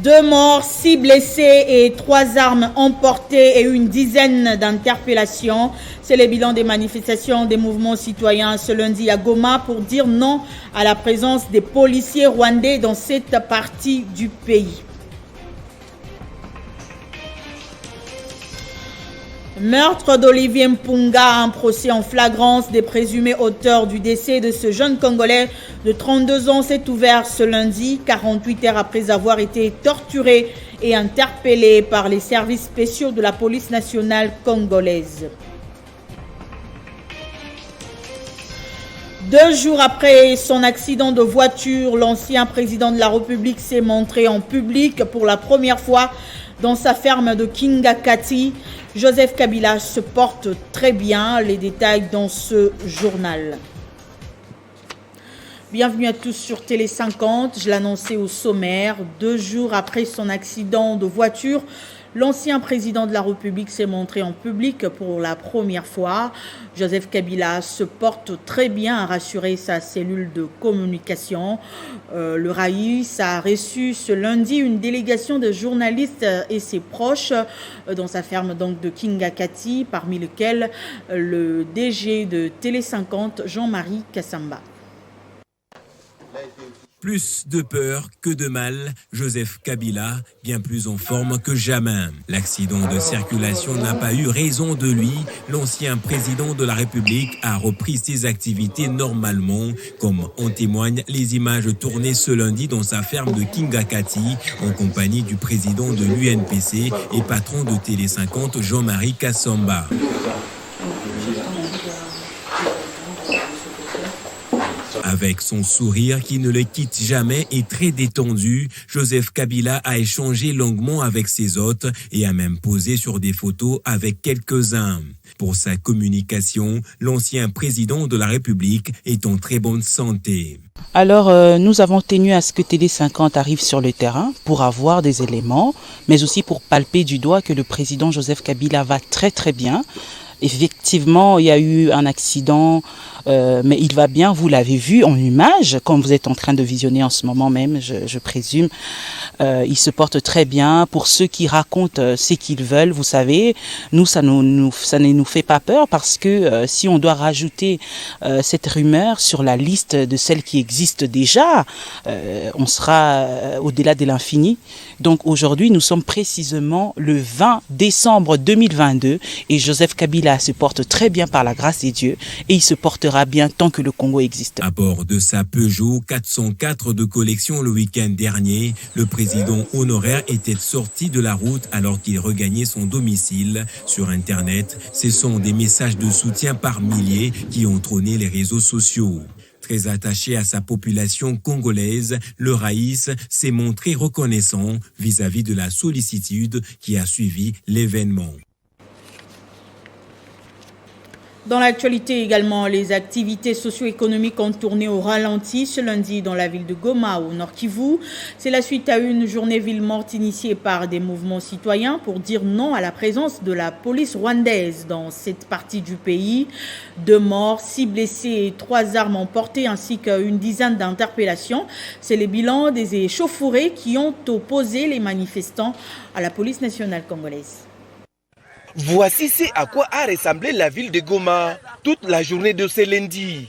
2 morts, 6 blessés et 3 armes emportées et une dizaine d'interpellations. C'est le bilan des manifestations des mouvements citoyens ce lundi à Goma pour dire non à la présence des policiers rwandais dans cette partie du pays. Meurtre d'Olivier Mpunga, un procès en flagrance des présumés auteurs du décès de ce jeune Congolais de 32 ans s'est ouvert ce lundi, 48 heures après avoir été torturé et interpellé par les services spéciaux de la police nationale congolaise. 2 jours après son accident de voiture, l'ancien président de la République s'est montré en public pour la première fois dans sa ferme de Kingakati. Joseph Kabila se porte très bien. Les détails dans ce journal. Bienvenue à tous sur Télé 50. Je l'annonçais au sommaire. 2 jours après son accident de voiture, l'ancien président de la République s'est montré en public pour la première fois. Joseph Kabila se porte très bien, a rassuré sa cellule de communication. Le Raïs a reçu ce lundi une délégation de journalistes et ses proches dans sa ferme donc de Kingakati, parmi lesquels le DG de Télé 50, Jean-Marie Kassamba. Plus de peur que de mal, Joseph Kabila, bien plus en forme que jamais. L'accident de circulation n'a pas eu raison de lui. L'ancien président de la République a repris ses activités normalement, comme en témoignent les images tournées ce lundi dans sa ferme de Kingakati, en compagnie du président de l'UNPC et patron de Télé 50, Jean-Marie Kassamba. Avec son sourire qui ne le quitte jamais et très détendu, Joseph Kabila a échangé longuement avec ses hôtes et a même posé sur des photos avec quelques-uns. Pour sa communication, l'ancien président de la République est en très bonne santé. Alors, nous avons tenu à ce que Télé 50 arrive sur le terrain pour avoir des éléments, mais aussi pour palper du doigt que le président Joseph Kabila va très très bien. Effectivement, il y a eu un accident, mais il va bien, vous l'avez vu en image, comme vous êtes en train de visionner en ce moment même, je présume. Il se porte très bien. Pour ceux qui racontent ce qu'ils veulent, vous savez, nous, ça ne nous fait pas peur parce que si on doit rajouter cette rumeur sur la liste de celles qui existent déjà, on sera au-delà de l'infini. Donc aujourd'hui, nous sommes précisément le 20 décembre 2022 et Joseph Kabila se porte très bien par la grâce des dieux et il se portera bien tant que le Congo existe. À bord de sa Peugeot 404 de collection le week-end dernier, le président honoraire était sorti de la route alors qu'il regagnait son domicile. Sur Internet, ce sont des messages de soutien par milliers qui ont trôné les réseaux sociaux. Très attaché à sa population congolaise, le Raïs s'est montré reconnaissant vis-à-vis de la sollicitude qui a suivi l'événement. Dans l'actualité également, les activités socio-économiques ont tourné au ralenti ce lundi dans la ville de Goma, au Nord Kivu. C'est la suite à une journée ville morte initiée par des mouvements citoyens pour dire non à la présence de la police rwandaise dans cette partie du pays. 2 morts, 6 blessés et 3 armes emportées ainsi qu'une dizaine d'interpellations. C'est le bilan des échauffourées qui ont opposé les manifestants à la police nationale congolaise. Voici ce à quoi a ressemblé la ville de Goma toute la journée de ce lundi.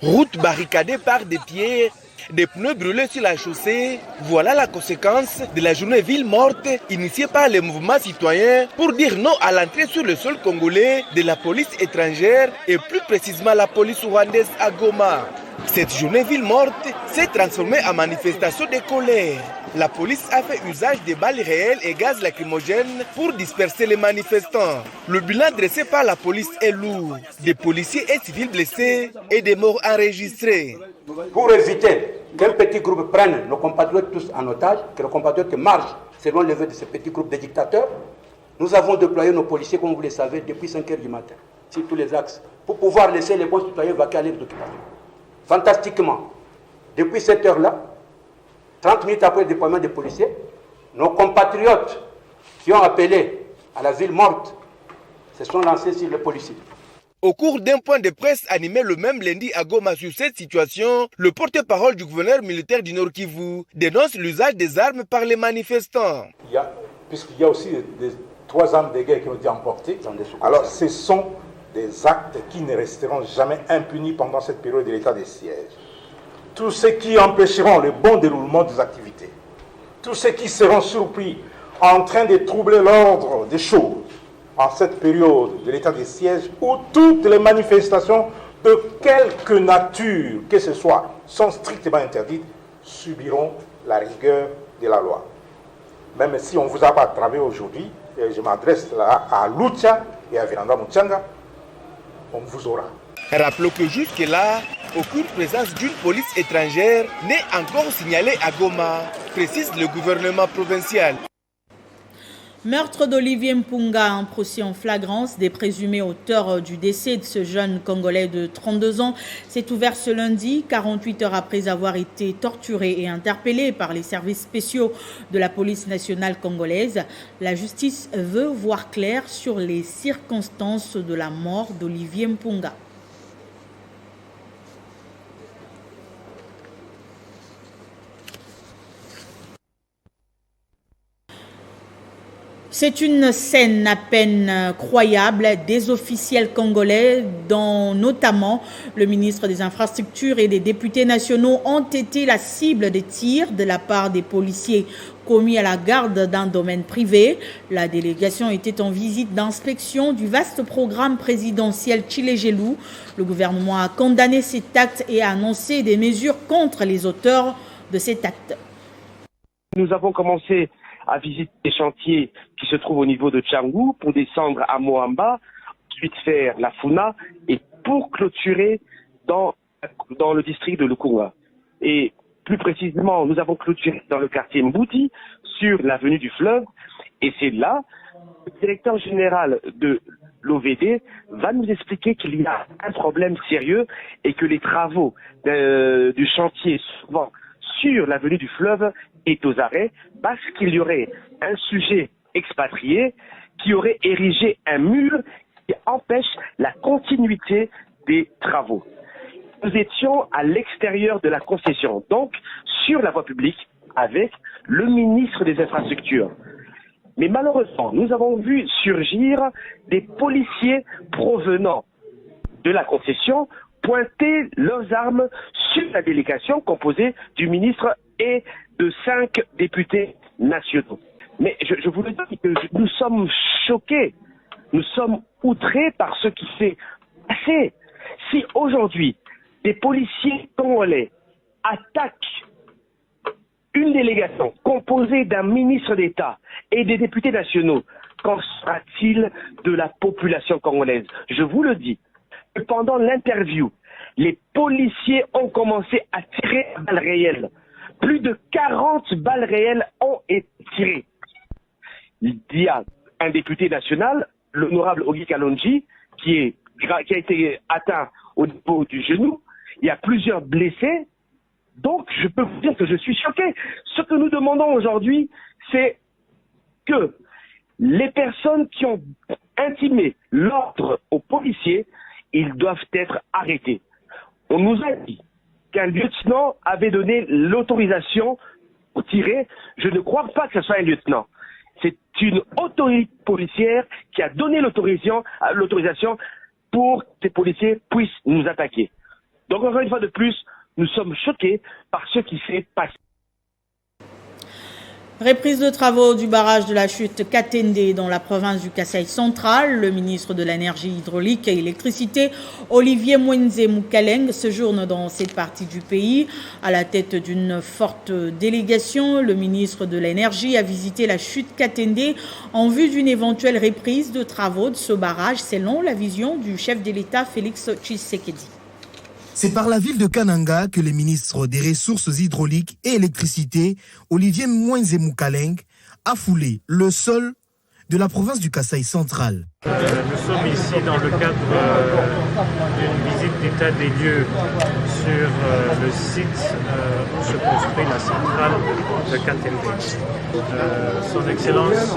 Route barricadée par des pierres, des pneus brûlés sur la chaussée. Voilà la conséquence de la journée ville morte initiée par les mouvements citoyens pour dire non à l'entrée sur le sol congolais de la police étrangère et plus précisément la police rwandaise à Goma. Cette journée ville morte s'est transformée en manifestation de colère. La police a fait usage de balles réelles et gaz lacrymogènes pour disperser les manifestants. Le bilan dressé par la police est lourd. Des policiers et civils blessés et des morts enregistrés. Pour éviter qu'un petit groupe prenne nos compatriotes tous en otage, que nos compatriotes marchent selon le vœu de ce petit groupe de dictateurs, nous avons déployé nos policiers, comme vous le savez, depuis 5 h du matin, sur tous les axes, pour pouvoir laisser les bons citoyens vaquer à l'œuvre d'occupation. Fantastiquement, depuis cette heure-là, 30 minutes après le déploiement des policiers, nos compatriotes qui ont appelé à la ville morte se sont lancés sur les policiers. Au cours d'un point de presse animé le même lundi à Goma sur cette situation, le porte-parole du gouverneur militaire du Nord Kivu dénonce l'usage des armes par les manifestants. Puisqu'il y a aussi 3 armes de guerre qui ont été emportées, alors ce sont des actes qui ne resteront jamais impunis pendant cette période de l'état de siège. Tous ceux qui empêcheront le bon déroulement des activités, tous ceux qui seront surpris en train de troubler l'ordre des choses en cette période de l'état de siège où toutes les manifestations de quelque nature que ce soit sont strictement interdites, subiront la rigueur de la loi. Même si on ne vous a pas travaillé aujourd'hui, et je m'adresse là à Lucha et à Viranda Muchanga, on vous aura. Rappelons que jusque-là, aucune présence d'une police étrangère n'est encore signalée à Goma, précise le gouvernement provincial. Meurtre d'Olivier Mpunga, un procès en flagrance des présumés auteurs du décès de ce jeune Congolais de 32 ans s'est ouvert ce lundi, 48 heures après avoir été torturé et interpellé par les services spéciaux de la police nationale congolaise. La justice veut voir clair sur les circonstances de la mort d'Olivier Mpunga. C'est une scène à peine croyable. Des officiels congolais, dont notamment le ministre des Infrastructures et des députés nationaux, ont été la cible des tirs de la part des policiers commis à la garde d'un domaine privé. La délégation était en visite d'inspection du vaste programme présidentiel Tshilé-Gelou. Le gouvernement a condamné cet acte et a annoncé des mesures contre les auteurs de cet acte. Nous avons commencé à visiter les chantiers qui se trouvent au niveau de Tchangou pour descendre à Moamba, ensuite faire la Funa et pour clôturer dans le district de Lukunga. Et plus précisément, nous avons clôturé dans le quartier Mbouti sur l'avenue du Fleuve et c'est là le directeur général de l'OVD va nous expliquer qu'il y a un problème sérieux et que les travaux du chantier souvent sur l'avenue du Fleuve est aux arrêts parce qu'il y aurait un sujet expatrié qui aurait érigé un mur qui empêche la continuité des travaux. Nous étions à l'extérieur de la concession, donc sur la voie publique avec le ministre des Infrastructures. Mais malheureusement, nous avons vu surgir des policiers provenant de la concession pointer leurs armes sur la délégation composée du ministre et de 5 députés nationaux. Mais je vous le dis que nous sommes choqués, nous sommes outrés par ce qui s'est passé. Si aujourd'hui, des policiers congolais attaquent une délégation composée d'un ministre d'État et des députés nationaux, qu'en sera-t-il de la population congolaise? Je vous le dis. Pendant l'interview, les policiers ont commencé à tirer à balles réelles. Plus de 40 balles réelles ont été tirées. Il y a un député national, l'honorable Ogi Kalonji, qui a été atteint au niveau du genou. Il y a plusieurs blessés. Donc, je peux vous dire que je suis choqué. Ce que nous demandons aujourd'hui, c'est que les personnes qui ont intimé l'ordre aux policiers, ils doivent être arrêtés. On nous a dit qu'un lieutenant avait donné l'autorisation pour tirer. Je ne crois pas que ce soit un lieutenant. C'est une autorité policière qui a donné l'autorisation pour que ces policiers puissent nous attaquer. Donc, encore une fois de plus, nous sommes choqués par ce qui s'est passé. Reprise de travaux du barrage de la chute Katende dans la province du Kasaï central. Le ministre de l'Énergie hydraulique et électricité, Olivier Mwenze Mukaleng, séjourne dans cette partie du pays. À la tête d'une forte délégation, le ministre de l'Énergie a visité la chute Katende en vue d'une éventuelle reprise de travaux de ce barrage, selon la vision du chef de l'État Félix Tshisekedi. C'est par la ville de Kananga que le ministre des Ressources hydrauliques et électricité, Olivier Mwenze Mukaleng, a foulé le sol de la province du Kasaï central. Nous sommes ici dans le cadre d'une visite d'état des lieux sur le site où se construit la centrale de Katende. Son Excellence,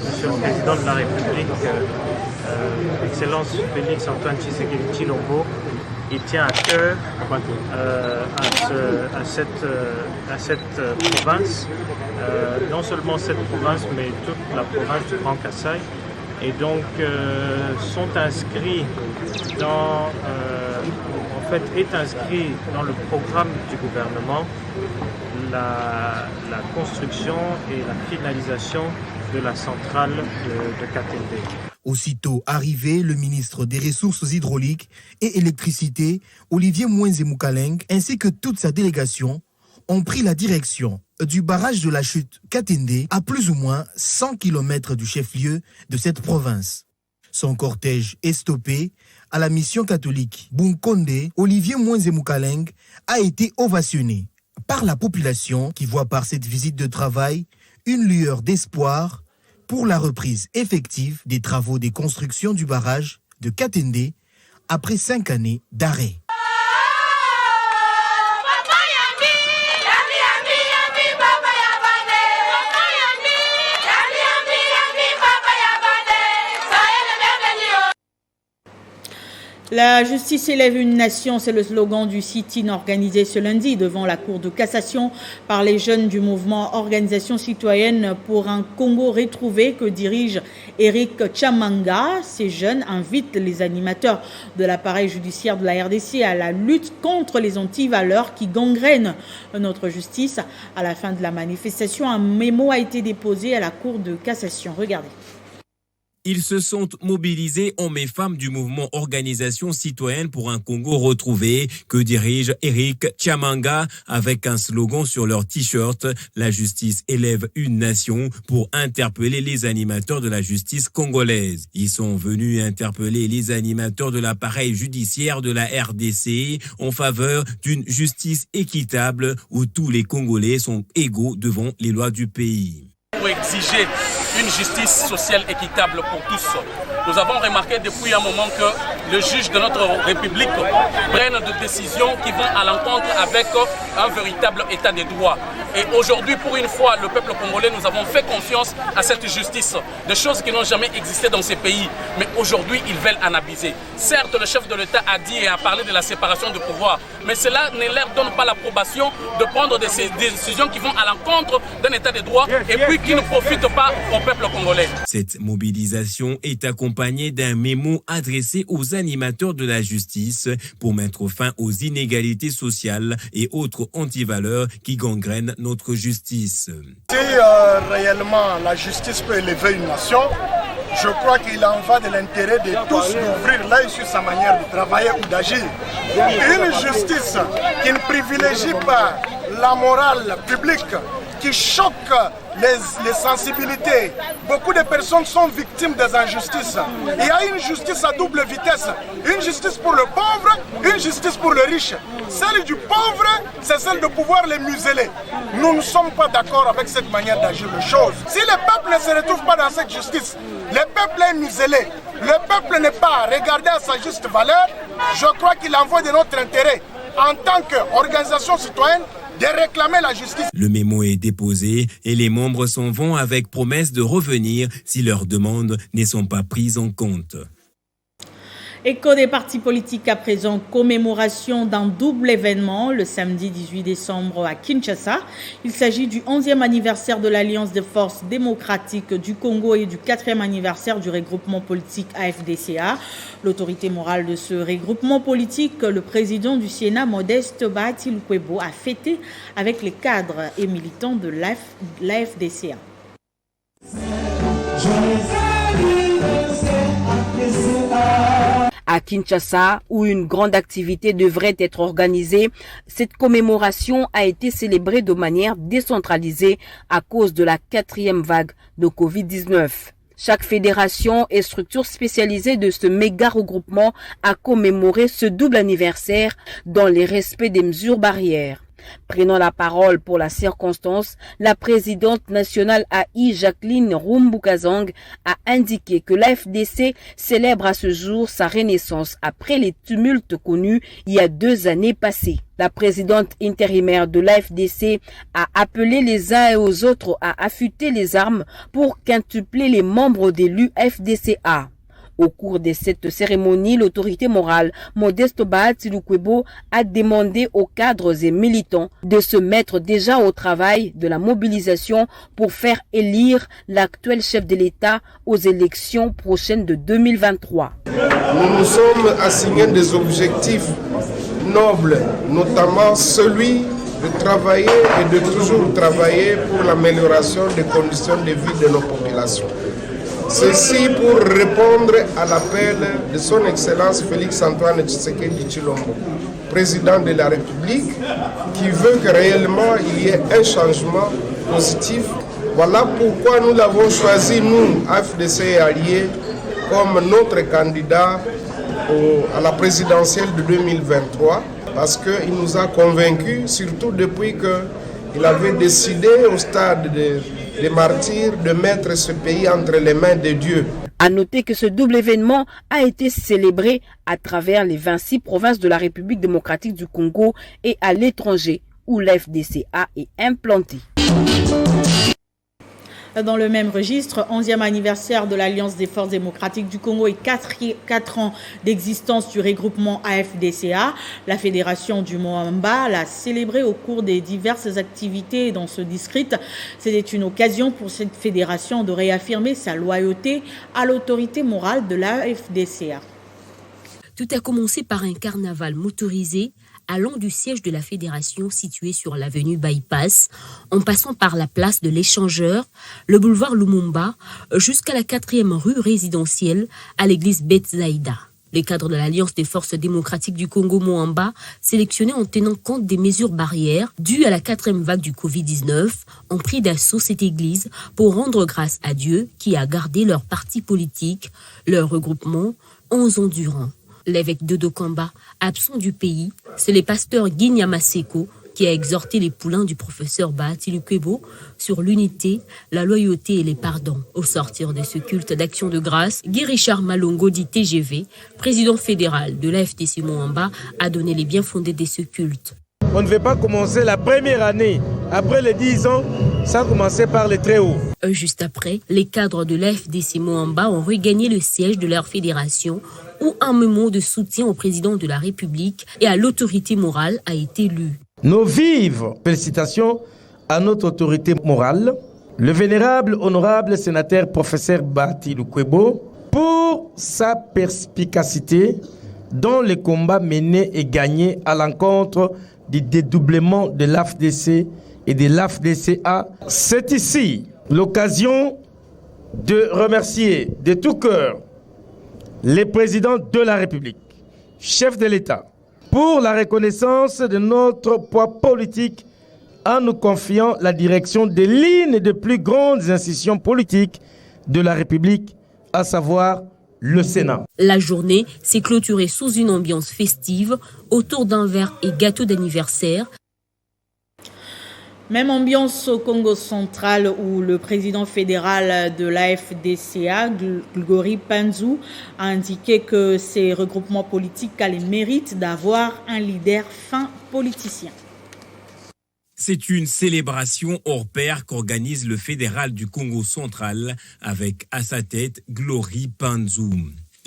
Monsieur le Président de la République, Excellence Félix Antoine Tshisekedi Tshilombo, il tient à cœur à cette province, non seulement cette province, mais toute la province du Grand Kasaï. Et donc sont inscrits dans, est inscrit dans le programme du gouvernement la construction et la finalisation de la centrale de Katende. Aussitôt arrivé, le ministre des Ressources hydrauliques et électricité, Olivier Mwenze Moukaleng, ainsi que toute sa délégation, ont pris la direction du barrage de la chute Katende à plus ou moins 100 km du chef-lieu de cette province. Son cortège est stoppé à la mission catholique Bunkonde. Olivier Mwenze Moukaleng a été ovationné par la population qui voit par cette visite de travail une lueur d'espoir pour la reprise effective des travaux de construction du barrage de Katende après 5 années d'arrêt. La justice élève une nation, c'est le slogan du sit-in organisé ce lundi devant la Cour de cassation par les jeunes du mouvement Organisation citoyenne pour un Congo retrouvé que dirige Eric Chamanga. Ces jeunes invitent les animateurs de l'appareil judiciaire de la RDC à la lutte contre les antivaleurs qui gangrènent notre justice. À la fin de la manifestation, un mémo a été déposé à la Cour de cassation. Regardez. Ils se sont mobilisés, hommes et femmes du mouvement Organisation citoyenne pour un Congo retrouvé que dirige Eric Chamanga avec un slogan sur leur t-shirt « La justice élève une nation » pour interpeller les animateurs de la justice congolaise. Ils sont venus interpeller les animateurs de l'appareil judiciaire de la RDC en faveur d'une justice équitable où tous les Congolais sont égaux devant les lois du pays. Pour exiger une justice sociale équitable pour tous. Nous avons remarqué depuis un moment que le juge de notre République prenne des décisions qui vont à l'encontre avec un véritable état de droit. Et aujourd'hui, pour une fois, le peuple congolais, nous avons fait confiance à cette justice, des choses qui n'ont jamais existé dans ces pays. Mais aujourd'hui, ils veulent en abuser. Certes, le chef de l'État a dit et a parlé de la séparation de pouvoir, mais cela ne leur donne pas l'approbation de prendre des décisions qui vont à l'encontre d'un état de droit et puis qui ne profitent pas au peuple congolais. Cette mobilisation est accompagnée d'un mémo adressé aux animateurs de la justice pour mettre fin aux inégalités sociales et autres antivaleurs qui gangrènent notre justice. Si réellement la justice peut élever une nation, je crois qu'il en va de l'intérêt de tous d'ouvrir l'œil sur sa manière de travailler ou d'agir. Une justice qui ne privilégie pas la morale publique, qui choque les sensibilités. Beaucoup de personnes sont victimes des injustices. Il y a une justice à double vitesse. Une justice pour le pauvre, une justice pour le riche. Celle du pauvre, c'est celle de pouvoir les museler. Nous ne sommes pas d'accord avec cette manière d'agir les choses. Si le peuple ne se retrouve pas dans cette justice, le peuple est muselé. Le peuple n'est pas regardé à sa juste valeur. Je crois qu'il en va de notre intérêt en tant qu'organisation citoyenne de réclamer la justice. Le mémo est déposé et les membres s'en vont avec promesse de revenir si leurs demandes ne sont pas prises en compte. Écho des partis politiques à présent, commémoration d'un double événement le samedi 18 décembre à Kinshasa. Il s'agit du 11e anniversaire de l'Alliance des forces démocratiques du Congo et du 4e anniversaire du regroupement politique AFDCA. L'autorité morale de ce regroupement politique, le président du Sénat, Modeste Bahati Lukwebo, a fêté avec les cadres et militants de l'AFDCA. À Kinshasa, où une grande activité devrait être organisée, cette commémoration a été célébrée de manière décentralisée à cause de la 4e vague de Covid-19. Chaque fédération et structure spécialisée de ce méga regroupement a commémoré ce double anniversaire dans le respect des mesures barrières. Prenant la parole pour la circonstance, la présidente nationale AI, Jacqueline Rumbukazang, a indiqué que l'AFDC célèbre à ce jour sa renaissance après les tumultes connus il y a 2 années passées. La présidente intérimaire de l'AFDC a appelé les uns et aux autres à affûter les armes pour quintupler les membres de l'UFDCA. Au cours de cette cérémonie, l'autorité morale Modeste Bahati Lukwebo a demandé aux cadres et militants de se mettre déjà au travail de la mobilisation pour faire élire l'actuel chef de l'État aux élections prochaines de 2023. Nous nous sommes assignés des objectifs nobles, notamment celui de travailler et de toujours travailler pour l'amélioration des conditions de vie de nos populations. Ceci pour répondre à l'appel de son Excellence Félix-Antoine Tshisekedi Tshilombo, président de la République, qui veut que réellement il y ait un changement positif. Voilà pourquoi nous l'avons choisi, nous, AFDC et Alliés, comme notre candidat à la présidentielle de 2023, parce qu'il nous a convaincus, surtout depuis qu'il avait décidé au stade des martyrs de mettre ce pays entre les mains de Dieu. À noter que ce double événement a été célébré à travers les 26 provinces de la République démocratique du Congo et à l'étranger, où l'FDCA est implanté. Dans le même registre, 11e anniversaire de l'Alliance des forces démocratiques du Congo et 4 ans d'existence du regroupement AFDCA, la fédération du Moamba l'a célébré au cours des diverses activités dans ce district. C'était une occasion pour cette fédération de réaffirmer sa loyauté à l'autorité morale de l'AFDCA. Tout a commencé par un carnaval motorisé allant du siège de la fédération situé sur l'avenue Bypass, en passant par la place de l'Échangeur, le boulevard Lumumba, jusqu'à la 4e rue résidentielle à l'église Bethsaïda. Les cadres de l'Alliance des forces démocratiques du Congo Moamba, sélectionnés en tenant compte des mesures barrières dues à la 4e vague du Covid-19, ont pris d'assaut cette église pour rendre grâce à Dieu qui a gardé leur parti politique, leur regroupement, 11 ans durant. L'évêque Dodo Kamba, absent du pays, c'est le pasteur Guy Nyamaseko qui a exhorté les poulains du professeur Bahati Lukwebo sur l'unité, la loyauté et les pardons. Au sortir de ce culte d'action de grâce, Guy Richard Malongo dit TGV, président fédéral de l'AFDC Moamba, a donné les bien fondés de ce culte. On ne veut pas commencer la première année, après les 10 ans, sans commencer par les très hauts. Juste après, les cadres de l'AFDC Moamba ont regagné le siège de leur fédération où un mot de soutien au président de la République et à l'autorité morale a été lu. Nos vives félicitations à notre autorité morale, le vénérable honorable sénateur professeur Bahati Lukwebo, pour sa perspicacité dans les combats menés et gagnés à l'encontre du dédoublement de l'AFDC et de l'AFDCA. C'est ici l'occasion de remercier de tout cœur les présidents de la République, chefs de l'État, pour la reconnaissance de notre poids politique en nous confiant la direction des lignes des plus grandes institutions politiques de la République, à savoir le Sénat. La journée s'est clôturée sous une ambiance festive autour d'un verre et gâteau d'anniversaire. Même ambiance au Congo central où le président fédéral de l'AFDCA, Glory Panzou, a indiqué que ces regroupements politiques ont le mérite d'avoir un leader fin politicien. C'est une célébration hors pair qu'organise le fédéral du Congo central avec à sa tête Glory Panzou.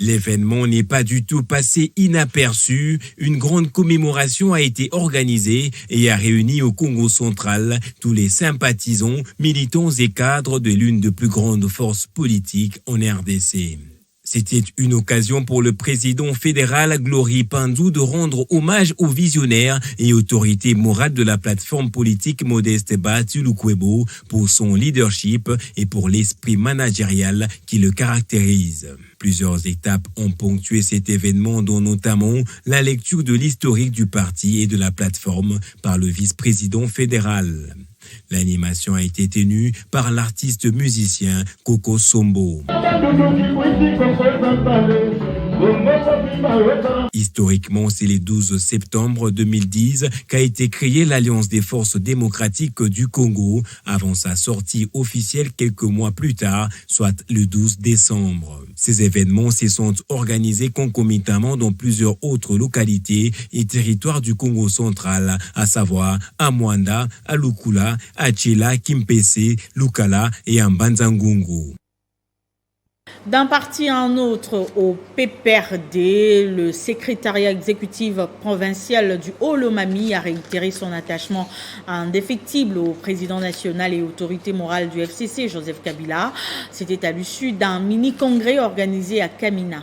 L'événement n'est pas du tout passé inaperçu. Une grande commémoration a été organisée et a réuni au Congo central tous les sympathisants, militants et cadres de l'une des plus grandes forces politiques en RDC. C'était une occasion pour le président fédéral Glory Panzou de rendre hommage aux visionnaires et autorités morales de la plateforme politique Modeste Bahati Lukwebo pour son leadership et pour l'esprit managérial qui le caractérise. Plusieurs étapes ont ponctué cet événement, dont notamment la lecture de l'historique du parti et de la plateforme par le vice-président fédéral. L'animation a été tenue par l'artiste musicien Coco Sombo. Historiquement, c'est le 12 septembre 2010 qu'a été créée l'Alliance des forces démocratiques du Congo, avant sa sortie officielle quelques mois plus tard, soit le 12 décembre. Ces événements se sont organisés concomitamment dans plusieurs autres localités et territoires du Congo central, à savoir à Mwanda, à Lukula, à Tchela, Kimpese, Lukala et à Mbanzangungu. D'un parti à un autre, au PPRD, le secrétariat exécutif provincial du Haut-Lomami a réitéré son attachement indéfectible au président national et autorité morale du FCC, Joseph Kabila. C'était à l'issue d'un mini-congrès organisé à Kamina.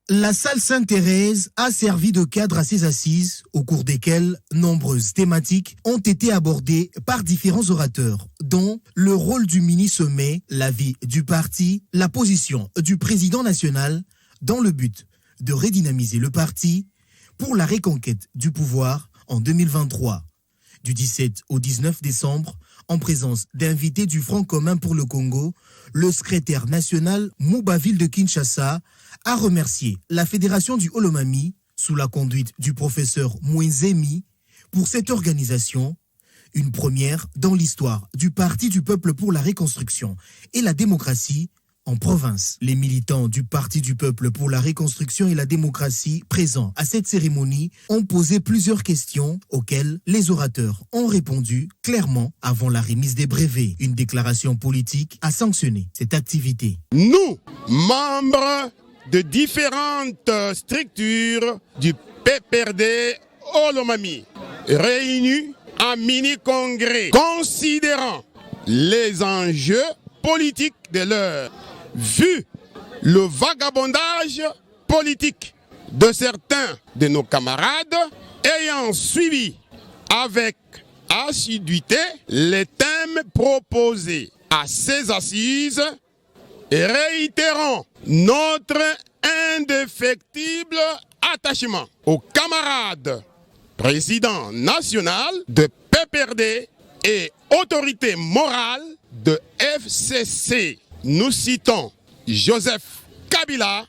La salle Sainte-Thérèse a servi de cadre à ces assises, au cours desquelles nombreuses thématiques ont été abordées par différents orateurs, dont le rôle du mini-sommet, la vie du parti, la position du président national, dans le but de redynamiser le parti pour la reconquête du pouvoir en 2023. Du 17 au 19 décembre, en présence d'invités du Front commun pour le Congo, le secrétaire national Moubaville de Kinshasa a remercié la Fédération du Haut-Lomami, sous la conduite du professeur Mouenzemi, pour cette organisation, une première dans l'histoire du Parti du Peuple pour la Reconstruction et la Démocratie en province. Les militants du Parti du Peuple pour la Reconstruction et la Démocratie présents à cette cérémonie ont posé plusieurs questions auxquelles les orateurs ont répondu clairement avant la remise des brevets. Une déclaration politique a sanctionné cette activité. Nous, membres de différentes structures du PPRD Haut-Lomami, réunis en mini-congrès, considérant les enjeux politiques de l'heure, vu le vagabondage politique de certains de nos camarades, ayant suivi avec assiduité les thèmes proposés à ces assises, et réitérons notre indéfectible attachement aux camarades président national de PPRD et autorité morale de FCC. Nous citons Joseph Kabila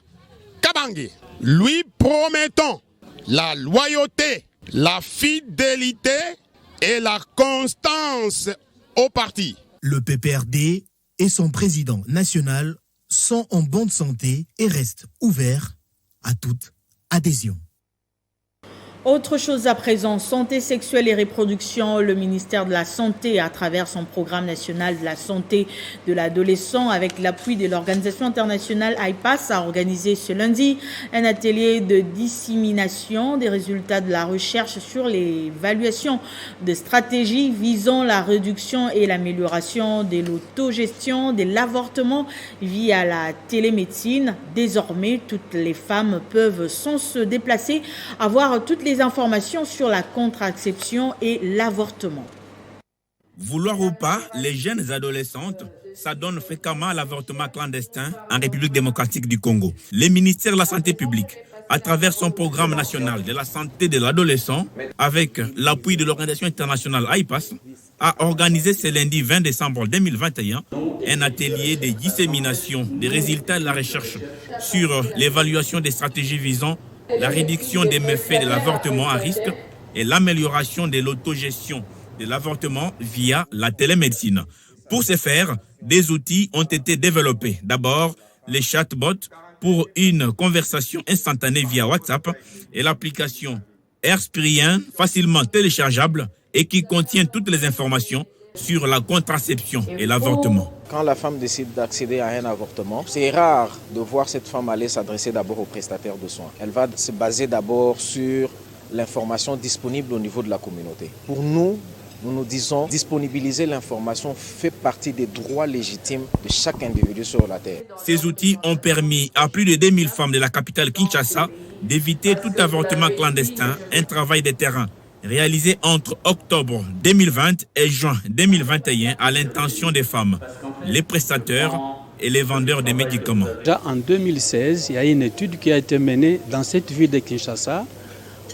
Kabange. Lui promettons la loyauté, la fidélité et la constance au parti. Le PPRD et son président national sont en bonne santé et restent ouverts à toute adhésion. Autre chose à présent, santé sexuelle et reproduction, le ministère de la Santé, à travers son programme national de la santé de l'adolescent, avec l'appui de l'organisation internationale IPAS, a organisé ce lundi un atelier de dissémination des résultats de la recherche sur l'évaluation de stratégies visant la réduction et l'amélioration de l'autogestion de l'avortement via la télémédecine. Désormais, toutes les femmes peuvent, sans se déplacer, avoir toutes les informations sur la contraception et l'avortement. Vouloir ou pas, les jeunes adolescentes s'adonnent fréquemment à l'avortement clandestin en République démocratique du Congo. Le ministère de la Santé publique, à travers son programme national de la santé de l'adolescent, avec l'appui de l'organisation internationale IPAS, a organisé ce lundi 20 décembre 2021 un atelier de dissémination des résultats de la recherche sur l'évaluation des stratégies visant la réduction des méfaits de l'avortement à risque et l'amélioration de l'autogestion de l'avortement via la télémédecine. Pour ce faire, des outils ont été développés. D'abord, les chatbots pour une conversation instantanée via WhatsApp et l'application Airspirien, facilement téléchargeable et qui contient toutes les informations sur la contraception et l'avortement. Quand la femme décide d'accéder à un avortement, c'est rare de voir cette femme aller s'adresser d'abord au prestataire de soins. Elle va se baser d'abord sur l'information disponible au niveau de la communauté. Pour nous, nous disons disponibiliser l'information fait partie des droits légitimes de chaque individu sur la terre. Ces outils ont permis à plus de 2000 femmes de la capitale Kinshasa d'éviter tout avortement clandestin, un travail de terrain réalisé entre octobre 2020 et juin 2021 à l'intention des femmes, les prestataires et les vendeurs de médicaments. Déjà en 2016, il y a une étude qui a été menée dans cette ville de Kinshasa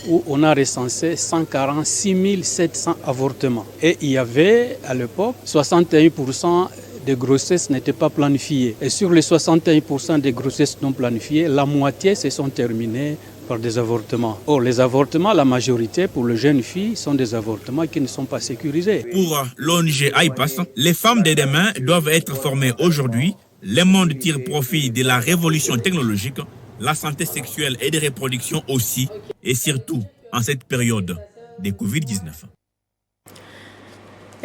où on a recensé 146 700 avortements. Et il y avait à l'époque 61% des grossesses n'étaient pas planifiées. Et sur les 61% des grossesses non planifiées, la moitié se sont terminées par des avortements. Or, les avortements, la majorité pour les jeunes filles, sont des avortements qui ne sont pas sécurisés. Pour l'ONG IPAS, les femmes de demain doivent être formées aujourd'hui. Le monde tire profit de la révolution technologique, la santé sexuelle et de reproduction aussi, et surtout en cette période de Covid-19.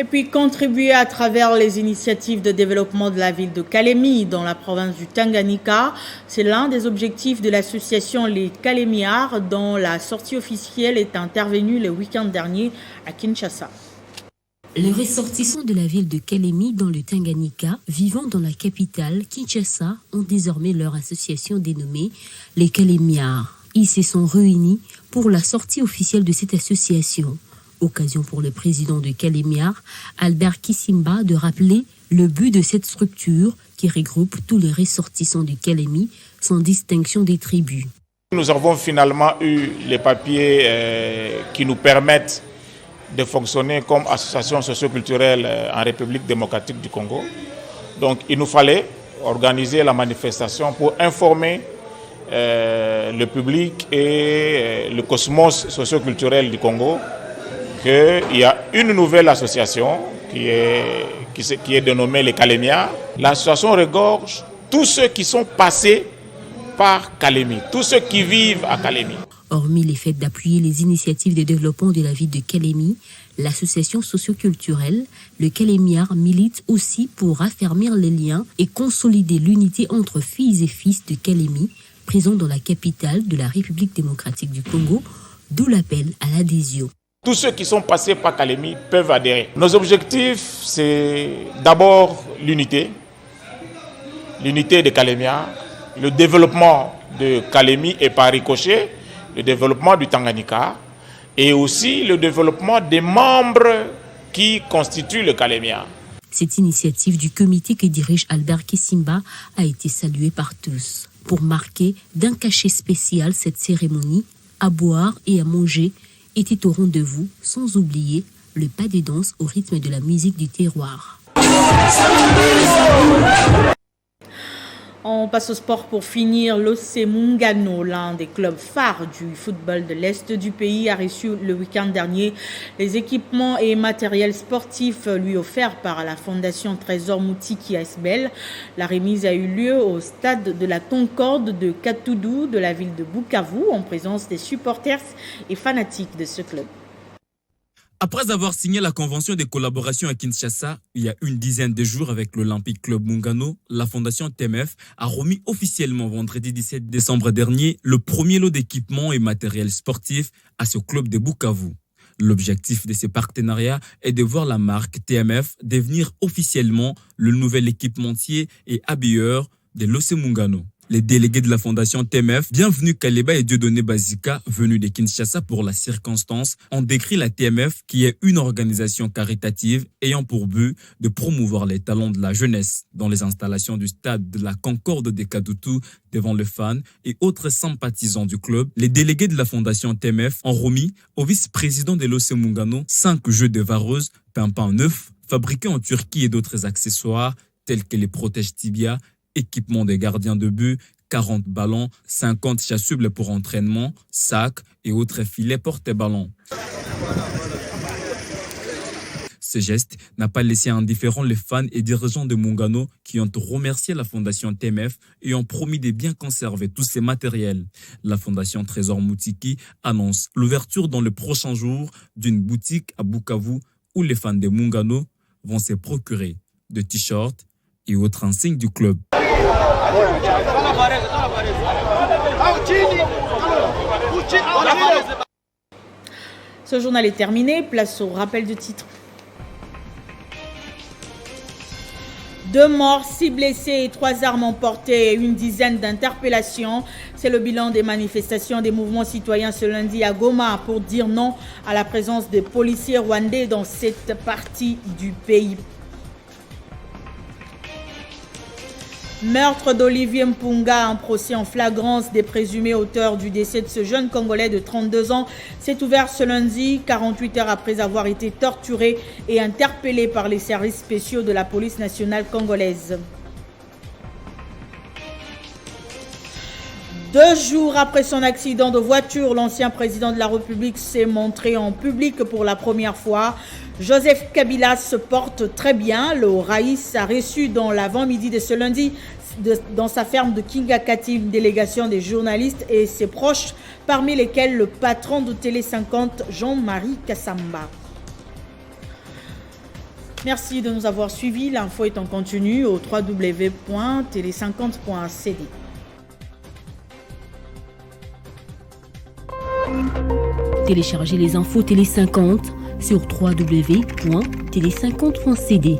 Et puis contribuer à travers les initiatives de développement de la ville de Kalemi dans la province du Tanganyika. C'est l'un des objectifs de l'association Les Kalemiards dont la sortie officielle est intervenue le week-end dernier à Kinshasa. Les ressortissants de la ville de Kalemi dans le Tanganyika, vivant dans la capitale, Kinshasa, ont désormais leur association dénommée Les Kalemiards. Ils se sont réunis pour la sortie officielle de cette association. Occasion pour le président de Kalemiards, Albert Kisimba, de rappeler le but de cette structure qui regroupe tous les ressortissants du Kalemi sans distinction des tribus. Nous avons finalement eu les papiers qui nous permettent de fonctionner comme association socioculturelle en République démocratique du Congo. Donc il nous fallait organiser la manifestation pour informer le public et le cosmos socioculturel du Congo qu'il y a une nouvelle association qui est dénommée les Kalemiards. L'association regorge tous ceux qui sont passés par Kalemi, tous ceux qui vivent à Kalemi. Hormis les faits d'appuyer les initiatives de développement de la ville de Kalemi, l'association socioculturelle, le Kalemiard, milite aussi pour affermir les liens et consolider l'unité entre filles et fils de Kalemi, présents dans la capitale de la République démocratique du Congo, d'où l'appel à l'adhésion. Tous ceux qui sont passés par Kalemi peuvent adhérer. Nos objectifs, c'est d'abord l'unité de Kalemiard, le développement de Kalemi et par ricochet, le développement du Tanganyika et aussi le développement des membres qui constituent le Kalemiard. Cette initiative du comité que dirige Albert Kisimba a été saluée par tous pour marquer d'un cachet spécial cette cérémonie. À boire et à manger était au rendez-vous, sans oublier le pas de danse au rythme de la musique du terroir. On passe au sport pour finir. L'OC Mungano, l'un des clubs phares du football de l'Est du pays, a reçu le week-end dernier les équipements et matériels sportifs lui offerts par la Fondation Trésor Moutiki ASBL. La remise a eu lieu au stade de la Concorde de Katoudou de la ville de Bukavu en présence des supporters et fanatiques de ce club. Après avoir signé la convention de collaboration à Kinshasa il y a une dizaine de jours avec l'Olympique Club Mungano, la fondation TMF a remis officiellement vendredi 17 décembre dernier le premier lot d'équipements et matériel sportif à ce club de Bukavu. L'objectif de ces partenariats est de voir la marque TMF devenir officiellement le nouvel équipementier et habilleur de l'OC Mungano. Les délégués de la fondation TMF, Bienvenue Kaleba et Dieudonné Bazika, venus de Kinshasa pour la circonstance, ont décrit la TMF qui est une organisation caritative ayant pour but de promouvoir les talents de la jeunesse dans les installations du stade de la Concorde de Katoudou devant les fans et autres sympathisants du club. Les délégués de la fondation TMF ont remis au vice-président de l'OC Mungano 5 jeux de vareuse pimpants neufs fabriqués en Turquie et d'autres accessoires tels que les protèges tibia, équipement des gardiens de but, 40 ballons, 50 chasubles pour entraînement, sacs et autres filets porte-ballons. Ce geste n'a pas laissé indifférents les fans et dirigeants de Mungano qui ont remercié la fondation TMF et ont promis de bien conserver tous ces matériels. La fondation Trésor Moutiki annonce l'ouverture dans les prochains jours d'une boutique à Bukavu où les fans de Mungano vont se procurer de t-shirts et autres insignes du club. Ce journal est terminé. Place au rappel de titre. 2 morts, 6 blessés et 3 armes emportées et une dizaine d'interpellations. C'est le bilan des manifestations des mouvements citoyens ce lundi à Goma pour dire non à la présence des policiers rwandais dans cette partie du pays. Meurtre d'Olivier Mpunga, un procès en flagrance des présumés auteurs du décès de ce jeune Congolais de 32 ans s'est ouvert ce lundi, 48 heures après avoir été torturé et interpellé par les services spéciaux de la police nationale congolaise. 2 jours après son accident de voiture, l'ancien président de la République s'est montré en public pour la première fois. Joseph Kabila se porte très bien. Le Raïs a reçu dans l'avant-midi de ce lundi dans sa ferme de Kingakati une délégation des journalistes et ses proches, parmi lesquels le patron de Télé 50, Jean-Marie Kassamba. Merci de nous avoir suivis. L'info est en continu au www.tele50.cd. Téléchargez les infos Télé 50 sur www.tele50.cd.